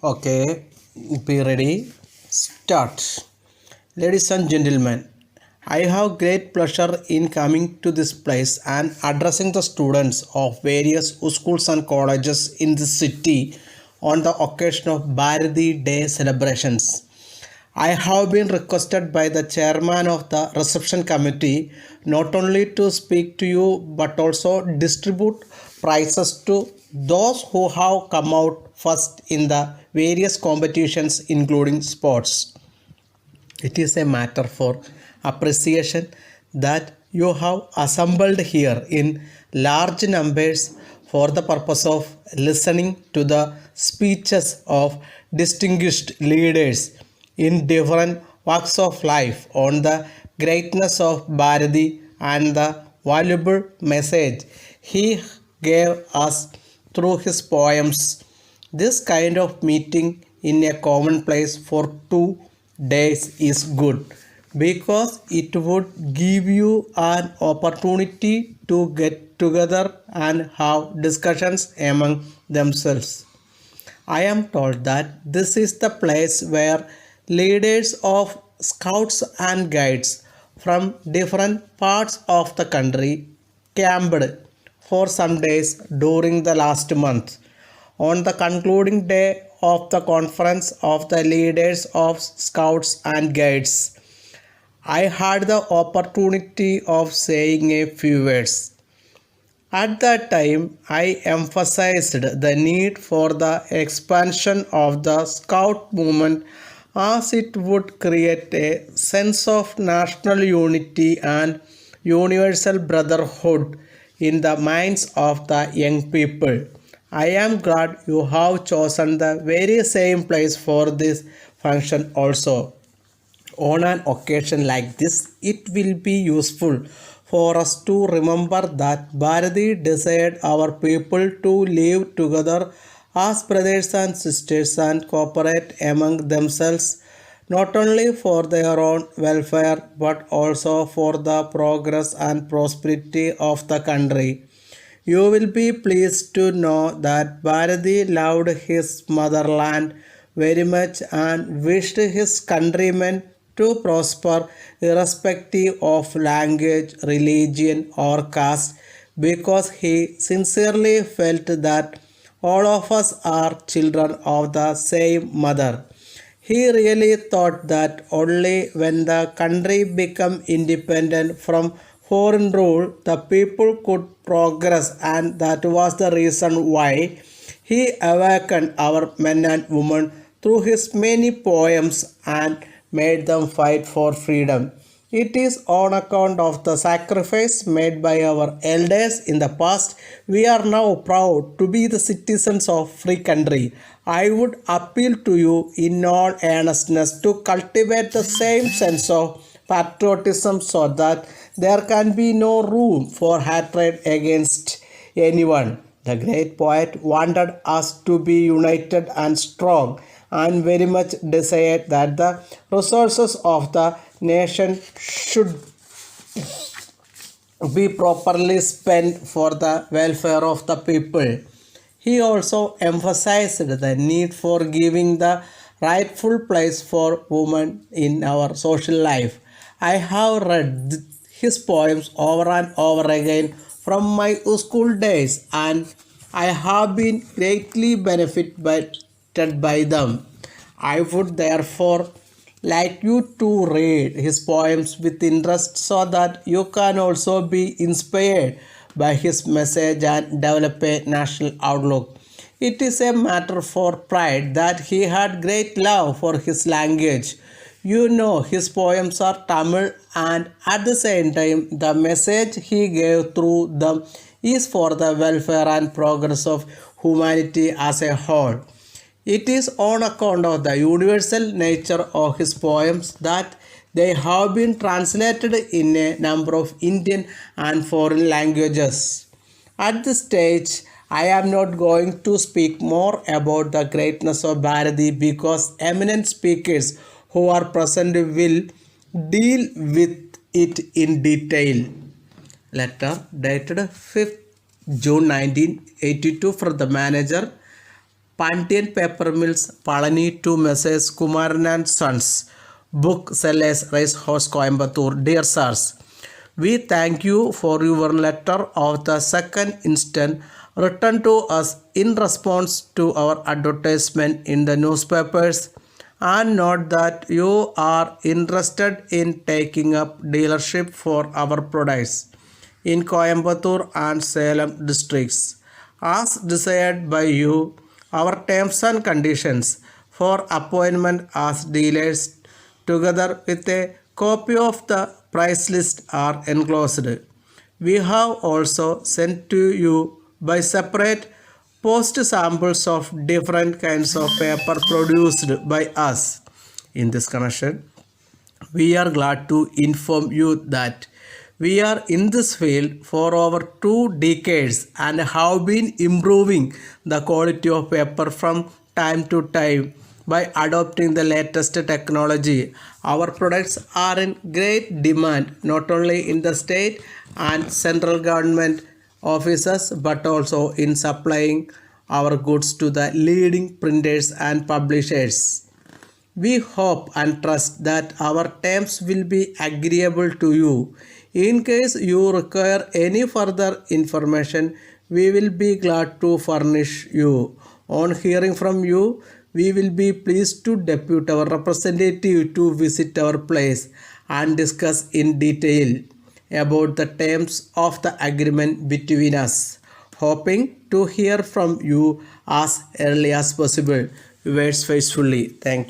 Okay, be ready. Start. Ladies and gentlemen, I have great pleasure in coming to this place and addressing the students of various schools and colleges in this city on the occasion of Bharati Day celebrations. I have been requested by the chairman of the reception committee not only to speak to you but also distribute prizes to those who have come out first in the various competitions including sports. It is a matter for appreciation that you have assembled here in large numbers for the purpose of listening to the speeches of distinguished leaders in different walks of life on the greatness of Bharati and the valuable message he gave us through his poems. This kind of meeting in a common place for 2 days is good because it would give you an opportunity to get together and have discussions among themselves. I am told that this is the place where leaders of scouts and guides from different parts of the country camped for some days during the last month. On the concluding day of the conference of the leaders of scouts and guides, I had the opportunity of saying a few words. At that time, I emphasized the need for the expansion of the Scout movement as it would create a sense of national unity and universal brotherhood in the minds of the young people. I am glad you have chosen the very same place for this function also. On an occasion like this, it will be useful for us to remember that Bharati desired our people to live together as brothers and sisters and cooperate among themselves not only for their own welfare but also for the progress and prosperity of the country. You will be pleased to know that Bharati loved his motherland very much and wished his countrymen to prosper irrespective of language, religion, or caste because he sincerely felt that all of us are children of the same mother. He really thought that only when the country became independent from foreign rule, the people could progress, and that was the reason why he awakened our men and women through his many poems and made them fight for freedom. It is on account of the sacrifice made by our elders in the past we are now proud to be the citizens of free country. I would appeal to you in all earnestness to cultivate the same sense of patriotism so that there can be no room for hatred against anyone. The great poet wanted us to be united and strong and very much desired that the resources of the nation should be properly spent for the welfare of the people. He also emphasized the need for giving the rightful place for women in our social life. I have read his poems over and over again from my school days and I have been greatly benefited by them. I would therefore like you to read his poems with interest so that you can also be inspired by his message and develop a national outlook. It is a matter for pride that he had great love for his language. You know, his poems are Tamil, and at the same time, the message he gave through them is for the welfare and progress of humanity as a whole. It is on account of the universal nature of his poems that they have been translated in a number of Indian and foreign languages. At this stage, I am not going to speak more about the greatness of Bharati because eminent speakers who are present will deal with it in detail. Letter dated 5th June 1982 from the manager Pandian Paper Mills, Palani to Messrs. Kumaran and Sons, Booksellers, Race Horse, Coimbatore. Dear Sirs, we thank you for your letter of the 2nd instant written to us in response to our advertisement in the newspapers, and note that you are interested in taking up dealership for our products in Coimbatore and Salem districts. As desired by you, our terms and conditions for appointment as dealers, together with a copy of the price list, are enclosed. We have also sent to you by separate post samples of different kinds of paper produced by us. In this connection, we are glad to inform you that we are in this field for over 2 decades and have been improving the quality of paper from time to time by adopting the latest technology. Our products are in great demand not only in the state and central government offices but also in supplying our goods to the leading printers and publishers. We hope and trust that our terms will be agreeable to you. In case you require any further information, we will be glad to furnish you. On hearing from you, we will be pleased to depute our representative to visit our place and discuss in detail about the terms of the agreement between us, hoping to hear from you as early as possible. Yours faithfully. Thank you.